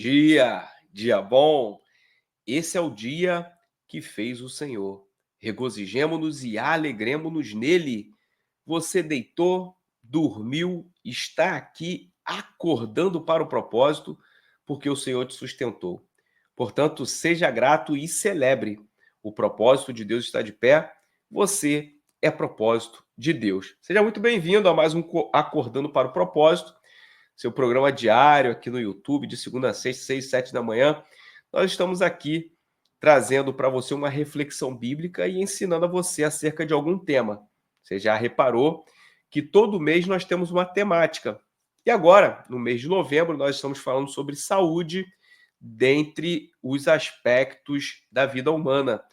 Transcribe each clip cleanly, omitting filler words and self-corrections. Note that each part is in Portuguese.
dia, dia bom. Esse é o dia que fez o Senhor. Regozijemo-nos e alegremo-nos nele. Você deitou, dormiu, está aqui acordando para o propósito, porque o Senhor te sustentou. Portanto, seja grato e celebre. O propósito de Deus está de pé. Você é propósito de Deus. Seja muito bem-vindo a mais um Acordando para o Propósito, seu programa diário aqui no YouTube, de segunda a sexta, 6, 7 da manhã. Nós estamos aqui trazendo para você uma reflexão bíblica e ensinando a você acerca de algum tema. Você já reparou que todo mês nós temos uma temática. E agora, no mês de novembro, nós estamos falando sobre saúde dentre os aspectos da vida humana: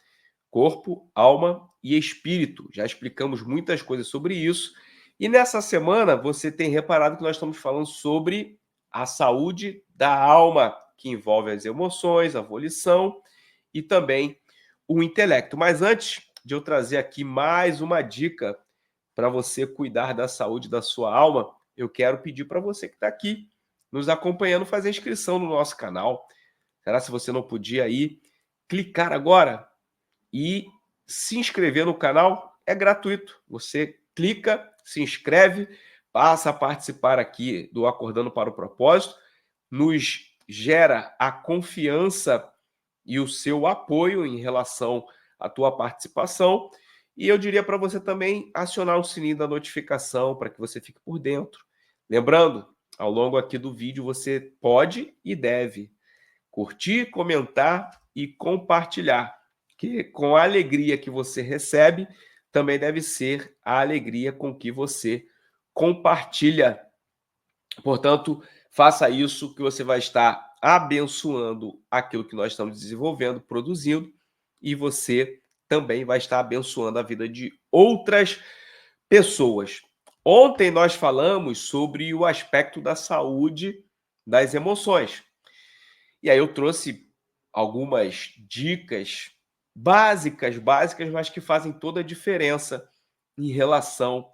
corpo, alma e espírito. Já explicamos muitas coisas sobre isso. E nessa semana, você tem reparado que nós estamos falando sobre a saúde da alma, que envolve as emoções, a volição e também o intelecto. Mas antes de eu trazer aqui mais uma dica para você cuidar da saúde da sua alma, eu quero pedir para você que está aqui nos acompanhando fazer inscrição no nosso canal. Será se você não podia aí clicar agora e se inscrever no canal? É gratuito. Você clica, se inscreve, passa a participar aqui do Acordando para o Propósito, nos gera a confiança e o seu apoio em relação à tua participação. E eu diria para você também acionar o sininho da notificação para que você fique por dentro. Lembrando, ao longo aqui do vídeo você pode e deve curtir, comentar e compartilhar, que com a alegria que você recebe, também deve ser a alegria com que você compartilha. Portanto, faça isso que você vai estar abençoando aquilo que nós estamos desenvolvendo, produzindo, e você também vai estar abençoando a vida de outras pessoas. Ontem nós falamos sobre o aspecto da saúde das emoções. E aí eu trouxe algumas dicas básicas, mas que fazem toda a diferença em relação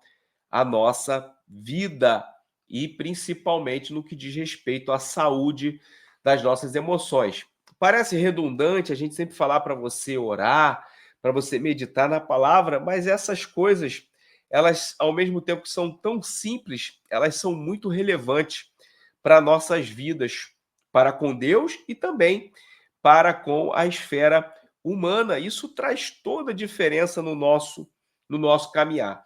à nossa vida e principalmente no que diz respeito à saúde das nossas emoções. Parece redundante a gente sempre falar para você orar, para você meditar na palavra, mas essas coisas, elas, ao mesmo tempo que são tão simples, elas são muito relevantes para nossas vidas, para com Deus e também para com a esfera humana. Isso traz toda a diferença no nosso caminhar.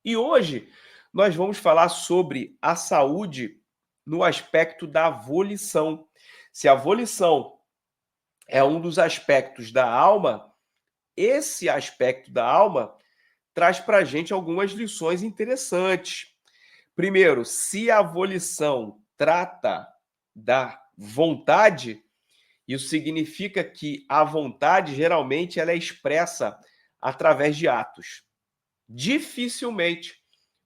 E hoje nós vamos falar sobre a saúde no aspecto da volição. Se a volição é um dos aspectos da alma, esse aspecto da alma traz para a gente algumas lições interessantes. Primeiro, se a volição trata da vontade, isso significa que a vontade geralmente ela é expressa através de atos. Dificilmente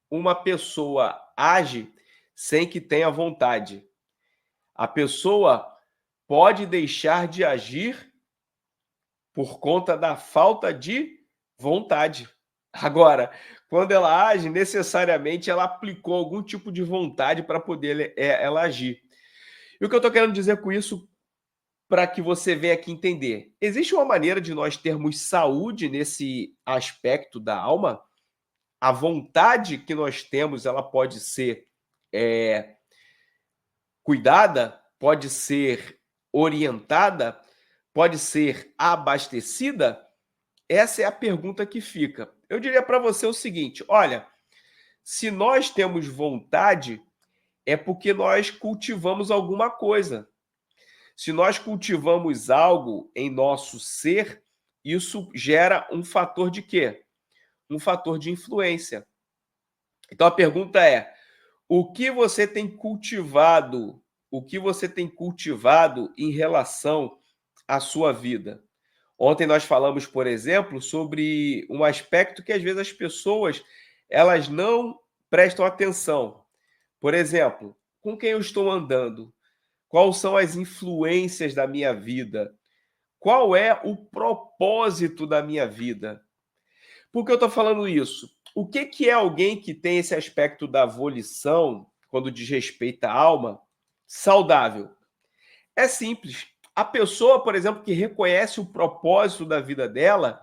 uma pessoa age sem que tenha vontade. A pessoa pode deixar de agir por conta da falta de vontade. Agora, quando ela age, necessariamente ela aplicou algum tipo de vontade para poder ela agir. E o que eu estou querendo dizer com isso, para que você venha aqui entender? Existe uma maneira de nós termos saúde nesse aspecto da alma? A vontade que nós temos, ela pode ser cuidada, pode ser orientada, pode ser abastecida? Essa é a pergunta que fica. Eu diria para você o seguinte: olha, se nós temos vontade, é porque nós cultivamos alguma coisa. Se nós cultivamos algo em nosso ser, isso gera um fator de quê? Um fator de influência. Então a pergunta é: o que você tem cultivado? O que você tem cultivado em relação à sua vida? Ontem nós falamos, por exemplo, sobre um aspecto que às vezes as pessoas elas não prestam atenção. Por exemplo, com quem eu estou andando? Quais são as influências da minha vida? Qual é o propósito da minha vida? Por que eu estou falando isso? O que é alguém que tem esse aspecto da volição, quando diz respeito à alma, saudável? É simples. A pessoa, por exemplo, que reconhece o propósito da vida dela,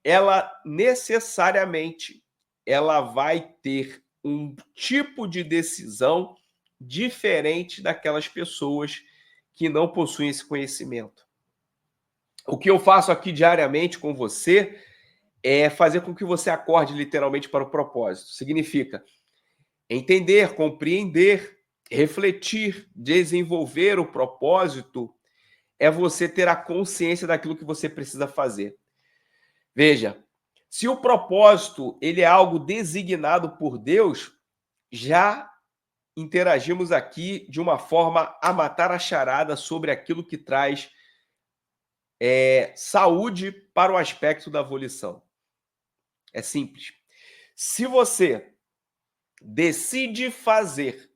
ela necessariamente ela vai ter um tipo de decisão diferente daquelas pessoas que não possuem esse conhecimento. O que eu faço aqui diariamente com você é fazer com que você acorde literalmente para o propósito. Significa entender, compreender, refletir, desenvolver o propósito é você ter a consciência daquilo que você precisa fazer. Veja, se o propósito ele é algo designado por Deus, já interagimos aqui de uma forma a matar a charada sobre aquilo que traz saúde para o aspecto da volição. É simples. Se você decide fazer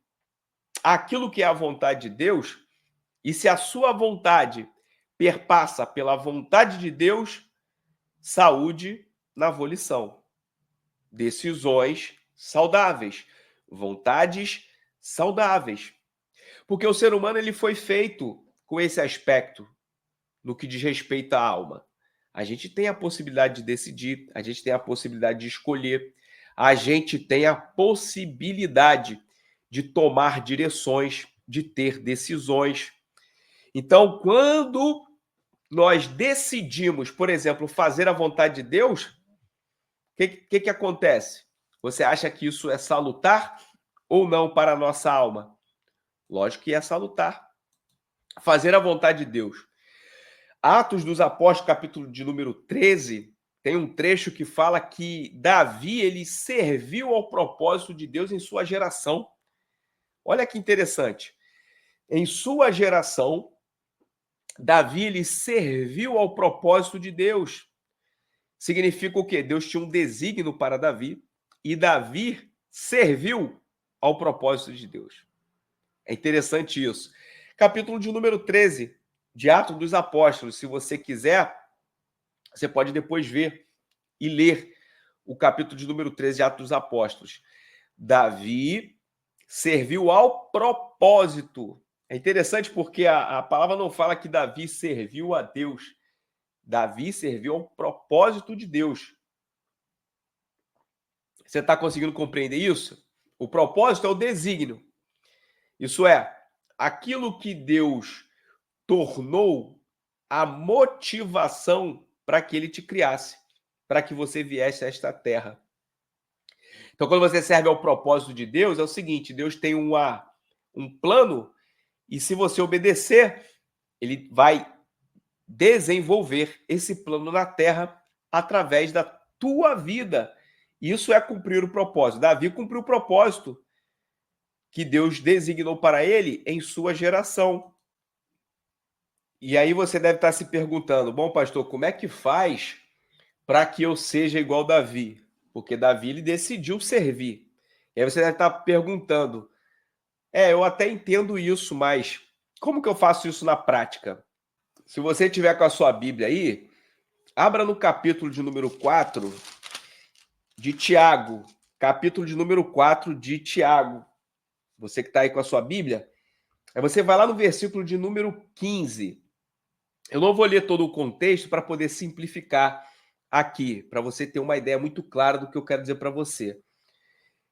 aquilo que é a vontade de Deus, e se a sua vontade perpassa pela vontade de Deus, saúde na volição. Decisões saudáveis, vontades saudáveis. Porque o ser humano ele foi feito com esse aspecto no que diz respeito à alma. A gente tem a possibilidade de decidir, a gente tem a possibilidade de escolher, a gente tem a possibilidade de tomar direções, de ter decisões. Então, quando nós decidimos, por exemplo, fazer a vontade de Deus, o que acontece? Você acha que isso é salutar ou não para a nossa alma? Lógico que é salutar. Fazer a vontade de Deus. Atos dos Apóstolos, capítulo de número 13, tem um trecho que fala que Davi ele serviu ao propósito de Deus em sua geração. Olha que interessante. Em sua geração, Davi ele serviu ao propósito de Deus. Significa o quê? Deus tinha um desígnio para Davi e Davi serviu ao propósito de Deus. É interessante isso. Capítulo de número 13 de Atos dos Apóstolos. Se você quiser, você pode depois ver e ler o capítulo de número 13 de Atos dos Apóstolos. Davi serviu ao propósito. É interessante porque a palavra não fala que Davi serviu a Deus. Davi serviu ao propósito de Deus. Você está conseguindo compreender isso? O propósito é o desígnio. Isso é, aquilo que Deus tornou a motivação para que ele te criasse, para que você viesse a esta terra. Então, quando você serve ao propósito de Deus, é o seguinte: Deus tem um plano, e se você obedecer, ele vai desenvolver esse plano na terra através da tua vida. Isso é cumprir o propósito. Davi cumpriu o propósito que Deus designou para ele em sua geração. E aí você deve estar se perguntando: bom, pastor, como é que faz para que eu seja igual Davi? Porque Davi ele decidiu servir. E aí você deve estar perguntando: eu até entendo isso, mas como que eu faço isso na prática? Se você tiver com a sua Bíblia aí, abra no capítulo de número 4 de Tiago. Capítulo de número 4 de Tiago. Você que está aí com a sua Bíblia, aí você vai lá no versículo de número 15. Eu não vou ler todo o contexto para poder simplificar aqui, para você ter uma ideia muito clara do que eu quero dizer para você.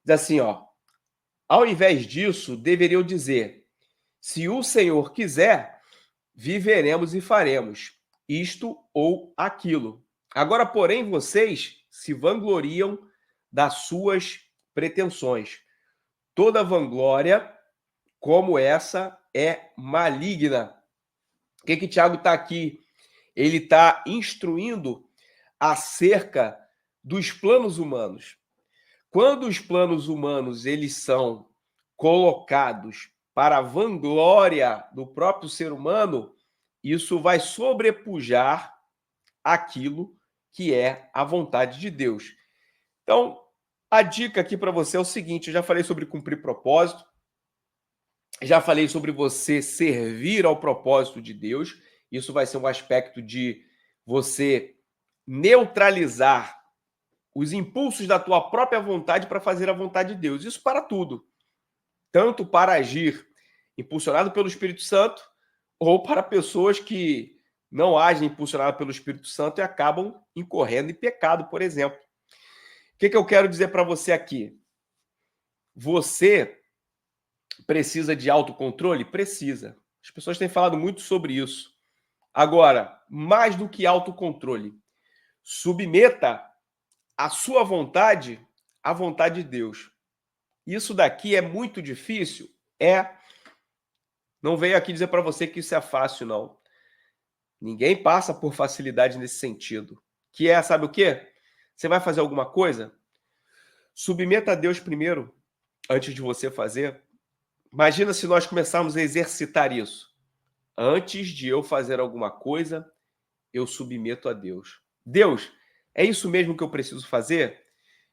Diz assim, ó: ao invés disso, deveriam dizer: se o Senhor quiser, viveremos e faremos isto ou aquilo. Agora, porém, vocês se vangloriam das suas pretensões. Toda vanglória como essa é maligna. O que Tiago está aqui? Ele está instruindo acerca dos planos humanos. Quando os planos humanos eles são colocados para a vanglória do próprio ser humano, isso vai sobrepujar aquilo que é a vontade de Deus. Então, a dica aqui para você é o seguinte: eu já falei sobre cumprir propósito, já falei sobre você servir ao propósito de Deus. Isso vai ser um aspecto de você neutralizar os impulsos da tua própria vontade para fazer a vontade de Deus. Isso para tudo. Tanto para agir impulsionado pelo Espírito Santo, ou para pessoas que não agem impulsionadas pelo Espírito Santo e acabam incorrendo em pecado, por exemplo. O que eu quero dizer para você aqui? Você precisa de autocontrole? Precisa. As pessoas têm falado muito sobre isso. Agora, mais do que autocontrole, submeta a sua vontade à vontade de Deus. Isso daqui é muito difícil? É. Não venho aqui dizer para você que isso é fácil, não. Ninguém passa por facilidade nesse sentido. Que é, sabe o quê? Você vai fazer alguma coisa? Submeta a Deus primeiro, antes de você fazer. Imagina se nós começarmos a exercitar isso. Antes de eu fazer alguma coisa, eu submeto a Deus. Deus, é isso mesmo que eu preciso fazer?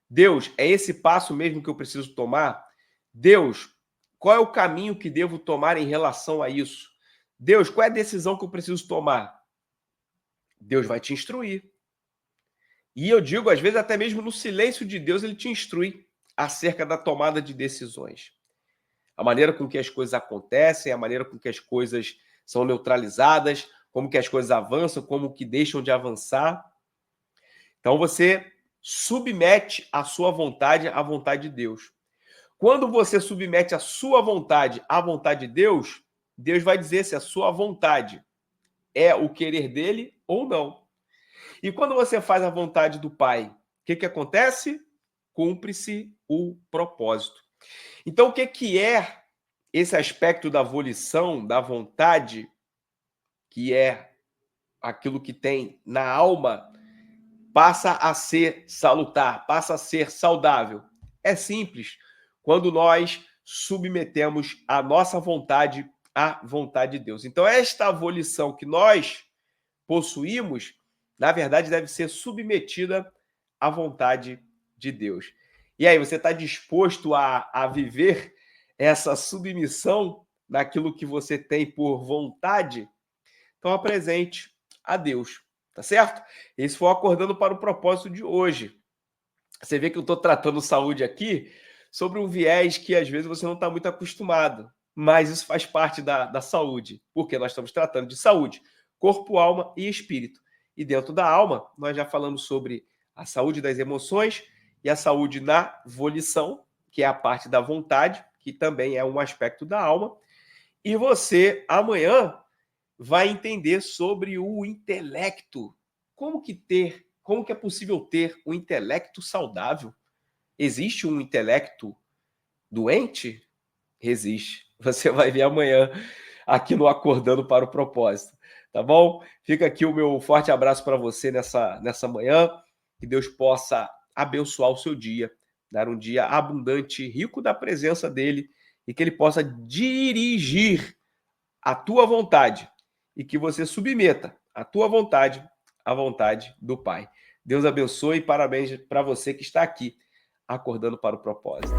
Deus, é esse passo mesmo que eu preciso tomar? Deus, qual é o caminho que devo tomar em relação a isso? Deus, qual é a decisão que eu preciso tomar? Deus vai te instruir. E eu digo, às vezes, até mesmo no silêncio de Deus, ele te instrui acerca da tomada de decisões. A maneira com que as coisas acontecem, a maneira com que as coisas são neutralizadas, como que as coisas avançam, como que deixam de avançar. Então você submete a sua vontade à vontade de Deus. Quando você submete a sua vontade à vontade de Deus, Deus vai dizer se a sua vontade é o querer dele ou não. E quando você faz a vontade do Pai, o que acontece? Cumpre-se o propósito. Então, o que é esse aspecto da volição, da vontade, que é aquilo que tem na alma, passa a ser salutar, passa a ser saudável? É simples. Quando nós submetemos a nossa vontade à vontade de Deus. Então, esta volição que nós possuímos, na verdade, deve ser submetida à vontade de Deus. E aí, você está disposto a viver essa submissão naquilo que você tem por vontade? Então, apresente a Deus, tá certo? Esse foi o Acordando para o Propósito de hoje. Você vê que eu estou tratando saúde aqui sobre um viés que às vezes você não está muito acostumado, mas isso faz parte da saúde, porque nós estamos tratando de saúde, corpo, alma e espírito. E dentro da alma, nós já falamos sobre a saúde das emoções e a saúde na volição, que é a parte da vontade, que também é um aspecto da alma. E você, amanhã, vai entender sobre o intelecto. Como que é possível ter um intelecto saudável? Existe um intelecto doente? Existe. Você vai ver amanhã aqui no Acordando para o Propósito, tá bom? Fica aqui o meu forte abraço para você nessa manhã. Que Deus possa abençoar o seu dia, dar um dia abundante, rico da presença dele, e que ele possa dirigir a tua vontade e que você submeta a tua vontade à vontade do Pai. Deus abençoe e parabéns para você que está aqui acordando para o propósito.